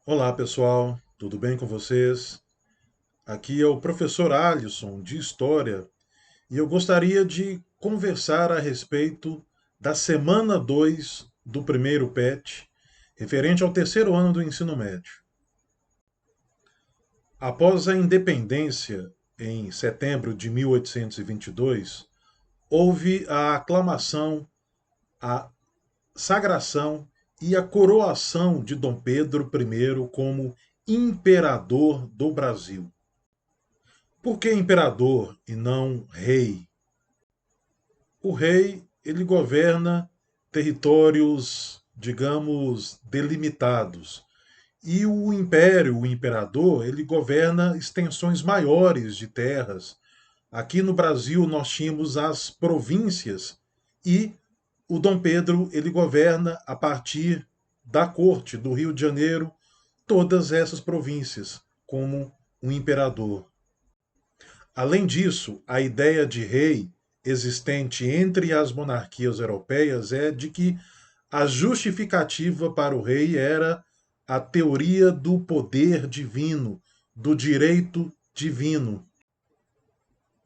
Olá, pessoal, tudo bem com vocês? Aqui é o professor Alisson, de História, e eu gostaria de conversar a respeito da semana 2 do primeiro PET, referente ao terceiro ano do ensino médio. Após a independência, em setembro de 1822, houve a aclamação, a sagração e a coroação de Dom Pedro I como imperador do Brasil. Por que imperador e não rei? O rei, ele governa territórios, digamos, delimitados. E o império, o imperador, ele governa extensões maiores de terras. Aqui no Brasil nós tínhamos as províncias e o Dom Pedro, ele governa a partir da corte do Rio de Janeiro todas essas províncias como um imperador. Além disso, a ideia de rei existente entre as monarquias europeias é de que a justificativa para o rei era a teoria do poder divino, do direito divino.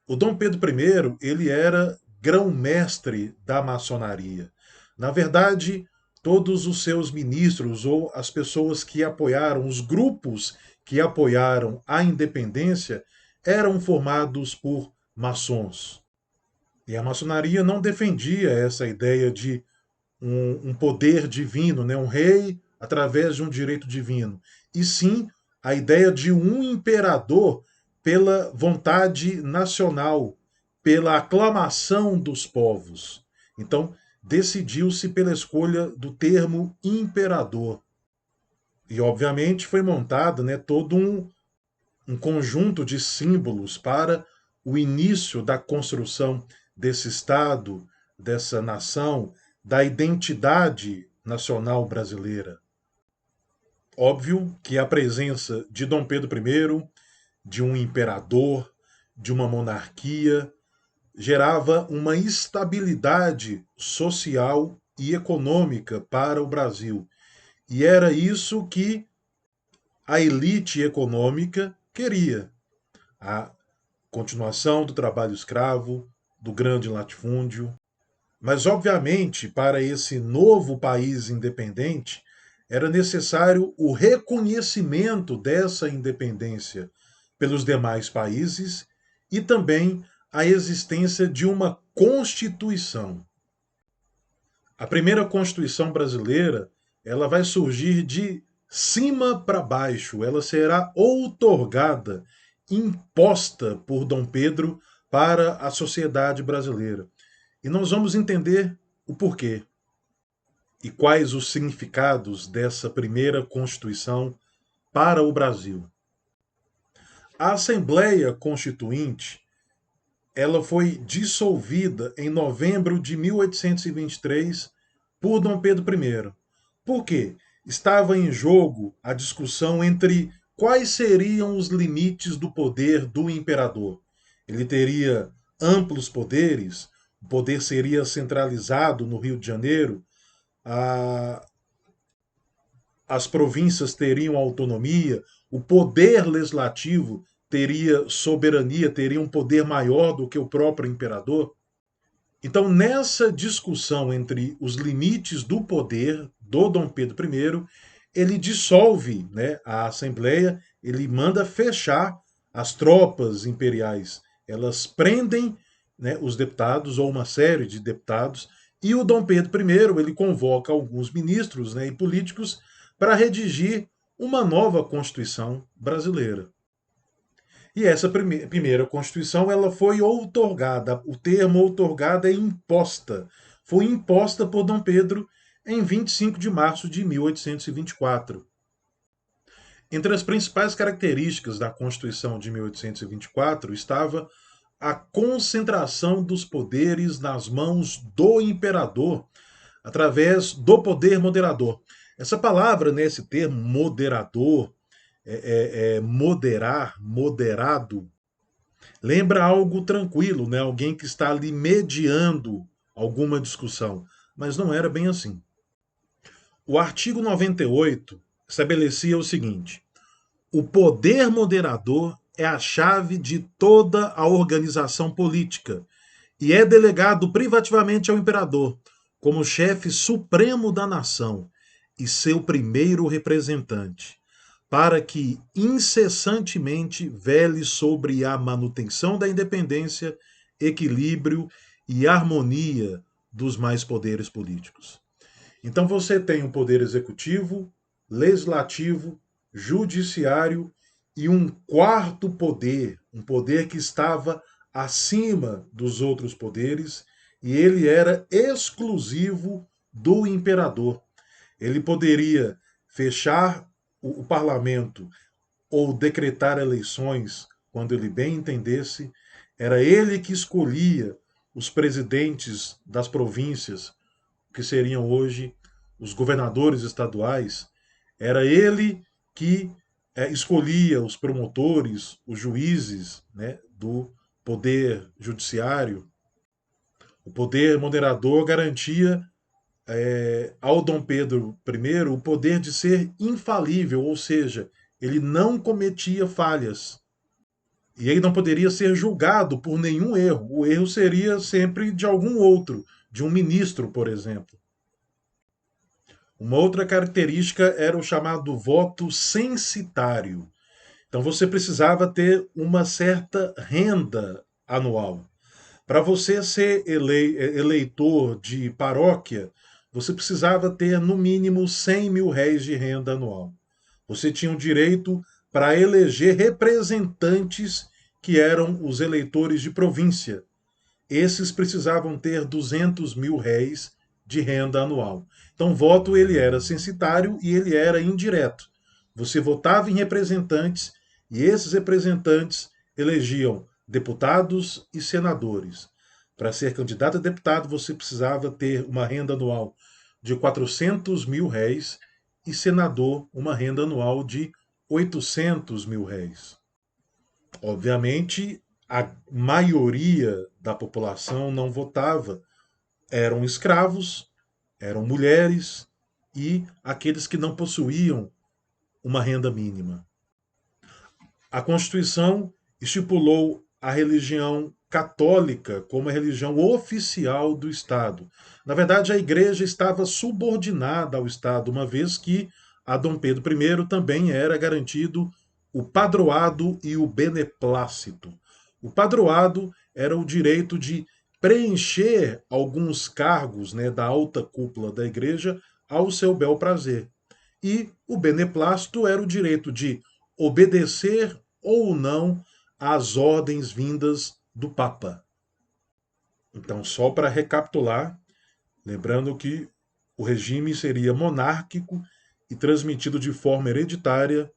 O Dom Pedro I, ele era grão-mestre da maçonaria. Na verdade, todos os seus ministros ou as pessoas que apoiaram, os grupos que apoiaram a independência, eram formados por maçons. E a maçonaria não defendia essa ideia de um poder divino, né? Um rei através de um direito divino, e sim a ideia de um imperador pela vontade nacional, pela aclamação dos povos. Então, decidiu-se pela escolha do termo imperador. E, obviamente, foi montado, né, todo um conjunto de símbolos para o início da construção desse Estado, dessa nação, da identidade nacional brasileira. Óbvio que a presença de Dom Pedro I, de um imperador, de uma monarquia, gerava uma estabilidade social e econômica para o Brasil. E era isso que a elite econômica queria. A continuação do trabalho escravo, do grande latifúndio. Mas, obviamente, para esse novo país independente, era necessário o reconhecimento dessa independência pelos demais países e também a existência de uma Constituição. A primeira Constituição brasileira, ela vai surgir de cima para baixo, ela será outorgada, imposta por Dom Pedro para a sociedade brasileira. E nós vamos entender o porquê e quais os significados dessa primeira Constituição para o Brasil. A Assembleia Constituinte, ela foi dissolvida em novembro de 1823 por Dom Pedro I. Por quê? Estava em jogo a discussão entre quais seriam os limites do poder do imperador. Ele teria amplos poderes, o poder seria centralizado no Rio de Janeiro, a, as províncias teriam autonomia, o poder legislativo teria soberania, teria um poder maior do que o próprio imperador. Então, nessa discussão entre os limites do poder do Dom Pedro I, ele dissolve, né, a Assembleia, ele manda fechar as tropas imperiais. Elas prendem, né, os deputados, ou uma série de deputados, e o Dom Pedro I ele convoca alguns ministros, né, e políticos para redigir uma nova Constituição brasileira. E essa primeira Constituição ela foi outorgada, o termo outorgada é imposta. Foi imposta por Dom Pedro em 25 de março de 1824. Entre as principais características da Constituição de 1824 estava a concentração dos poderes nas mãos do imperador através do poder moderador. Essa palavra, né, esse termo moderador, moderar, moderado, lembra algo tranquilo, né? Alguém que está ali mediando alguma discussão. Mas não era bem assim. O artigo 98 estabelecia o seguinte: o poder moderador é a chave de toda a organização política e é delegado privativamente ao imperador, como chefe supremo da nação e seu primeiro representante, para que incessantemente vele sobre a manutenção da independência, equilíbrio e harmonia dos mais poderes políticos. Então você tem um poder executivo, legislativo, judiciário e um quarto poder, um poder que estava acima dos outros poderes, e ele era exclusivo do imperador. Ele poderia fechar o parlamento ou decretar eleições quando ele bem entendesse. Era ele que escolhia os presidentes das províncias, que seriam hoje os governadores estaduais. Era ele que escolhia os promotores, os juízes, né, do poder judiciário. O poder moderador garantia ao Dom Pedro I o poder de ser infalível, ou seja, ele não cometia falhas. E ele não poderia ser julgado por nenhum erro. O erro seria sempre de algum outro, de um ministro, por exemplo. Uma outra característica era o chamado voto censitário. Então você precisava ter uma certa renda anual. Para você ser eleitor de paróquia, você precisava ter no mínimo 100 mil réis de renda anual. Você tinha o direito para eleger representantes que eram os eleitores de província. Esses precisavam ter 200 mil réis de renda anual. Então, o voto ele era censitário e ele era indireto. Você votava em representantes e esses representantes elegiam deputados e senadores. Para ser candidato a deputado, você precisava ter uma renda anual de 400 mil réis e senador uma renda anual de 800 mil réis. Obviamente, a maioria da população não votava. Eram escravos, eram mulheres e aqueles que não possuíam uma renda mínima. A Constituição estipulou a religião católica como a religião oficial do Estado. Na verdade, a igreja estava subordinada ao Estado, uma vez que a Dom Pedro I também era garantido o padroado e o beneplácito. O padroado era o direito de preencher alguns cargos, né, da alta cúpula da igreja ao seu bel prazer. E o beneplácito era o direito de obedecer ou não às ordens vindas do Papa. Então, só para recapitular, lembrando que o regime seria monárquico e transmitido de forma hereditária,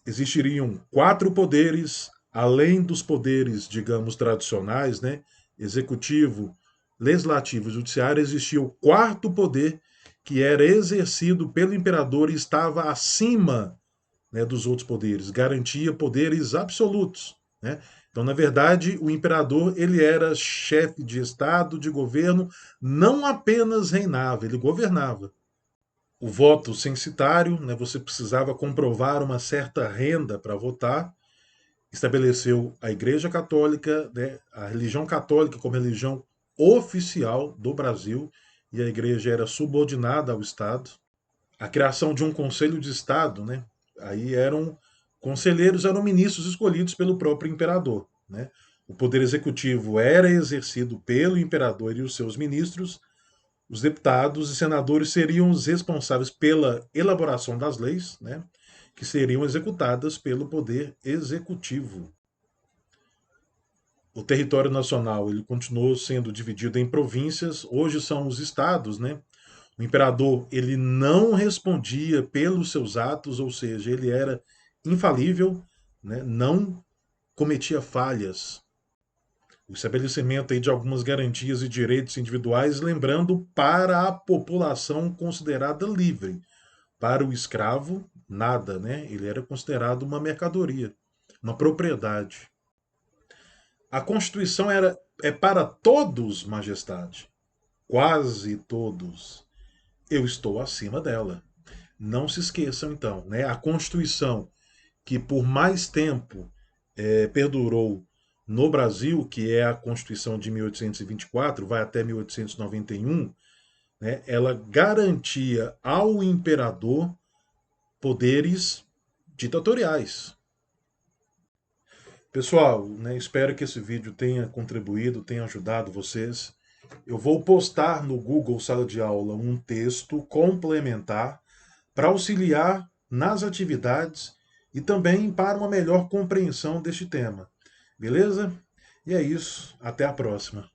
existiriam 4 poderes, além dos poderes, digamos, tradicionais, né? Executivo, legislativo e judiciário, existia o quarto poder, que era exercido pelo imperador e estava acima, né, dos outros poderes, garantia poderes absolutos, né? Então, na verdade, o imperador ele era chefe de estado, de governo, não apenas reinava, ele governava. O voto censitário, né, você precisava comprovar uma certa renda para votar, estabeleceu a Igreja Católica, né, a religião católica como religião oficial do Brasil, e a igreja era subordinada ao Estado. A criação de um Conselho de Estado, né, aí eram conselheiros, eram ministros escolhidos pelo próprio imperador. Né? O poder executivo era exercido pelo imperador e os seus ministros. Os deputados e senadores seriam os responsáveis pela elaboração das leis, né, que seriam executadas pelo poder executivo. O território nacional ele continuou sendo dividido em províncias, hoje são os estados, né? O imperador ele não respondia pelos seus atos, ou seja, ele era infalível, né? Não cometia falhas. O estabelecimento aí de algumas garantias e direitos individuais, lembrando para a população considerada livre. Para o escravo, nada, né? Ele era considerado uma mercadoria, uma propriedade. A Constituição é para todos, majestade. Quase todos. Eu estou acima dela. Não se esqueçam, então, né? A Constituição que por mais tempo perdurou no Brasil, que é a Constituição de 1824, vai até 1891, né? Ela garantia ao imperador poderes ditatoriais. Pessoal, né, espero que esse vídeo tenha contribuído, tenha ajudado vocês. Eu vou postar no Google Sala de Aula um texto complementar para auxiliar nas atividades e também para uma melhor compreensão deste tema. Beleza? E é isso. Até a próxima.